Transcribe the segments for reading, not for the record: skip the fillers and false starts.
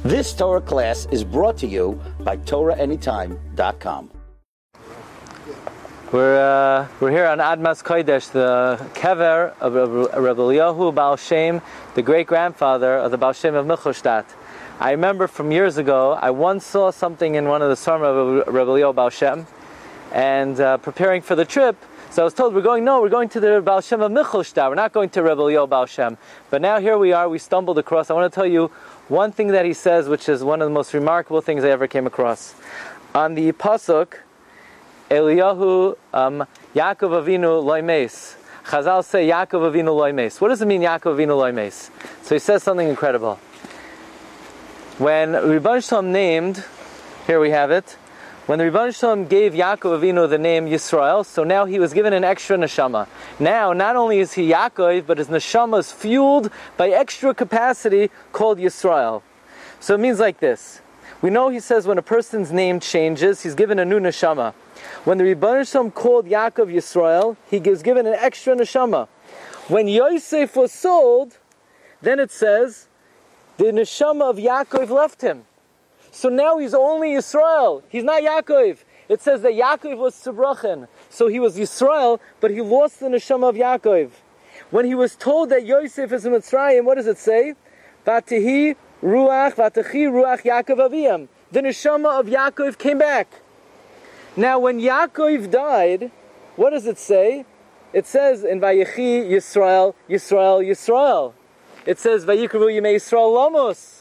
This Torah class is brought to you by TorahAnytime.com. We're here on Admas Kodesh, the Kever of Rabbi Eliyahu Baal Shem, the great-grandfather of the Baal Shem of Milchushtat. I remember from years ago, I once saw something in one of the Sarma of Rabbi Eliyahu Baal Shem, and preparing for the trip, so I was told we're going to the Baal Shem of Milchushtat, we're not going to Rabbi Eliyahu Baal Shem. But now here we are, we stumbled across. I want to tell you one thing that he says, which is one of the most remarkable things I ever came across. On the Pasuk, Eliyahu, Yaakov Avinu Loimes. Chazal say Yaakov Avinu Loimes. What does it mean, Yaakov Avinu Loimes? So he says something incredible. When Rabbi Shem named, here we have it, when the Rabbi Shem gave Yaakov Avinu the name Yisrael, so now he was given an extra neshama. Now, not only is he Yaakov, but his neshama is fueled by extra capacity called Yisrael. So it means like this. We know he says when a person's name changes, he's given a new neshama. When the Rebbeinu Shem called Yaakov Yisrael, he was given an extra neshama. When Yosef was sold, then it says, the neshama of Yaakov left him. So now he's only Yisrael. He's not Yaakov. It says that Yaakov was Tzibrachen. So he was Yisrael, but he lost the neshama of Yaakov. When he was told that Yosef is in Mitzrayim, what does it say? V'atechi ruach Yaakov aviyam. The neshama of Yaakov came back. Now when Yaakov died, what does it say? It says in Vayechi Yisrael, Yisrael, Yisrael. It says Vayikru Yimei Yisrael Lamos.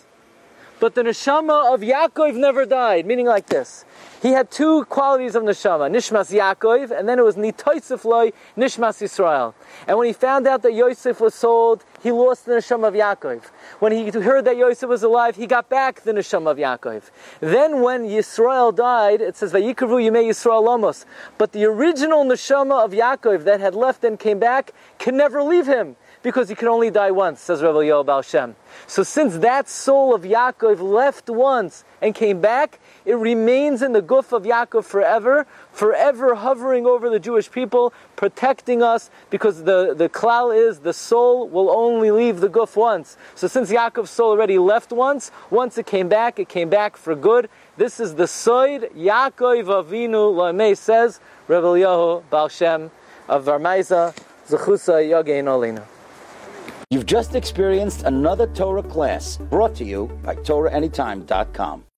But the neshama of Yaakov never died, meaning like this. He had two qualities of neshama, Nishmas Yaakov, and then it was Nitoisef Loi, Nishmas Yisrael. And when he found out that Yosef was sold, he lost the neshama of Yaakov. When he heard that Yosef was alive, he got back the neshama of Yaakov. Then when Yisrael died, it says, Vayikru Yimei Yisrael Lamos. But the original neshama of Yaakov that had left and came back can never leave him, because he can only die once, says Rabbi Eliyahu Baal Shem. So since that soul of Yaakov left once and came back, it remains in the guf of Yaakov forever, forever hovering over the Jewish people, protecting us, because the klal is the soul will only leave the guf once. So since Yaakov's soul already left once it came back for good. This is the soid Yaakov Avinu Loimei, says Rabbi Eliyahu Baal Shem of Varmaiza, Zechusa Yagein Olinu. You've just experienced another Torah class brought to you by TorahAnytime.com.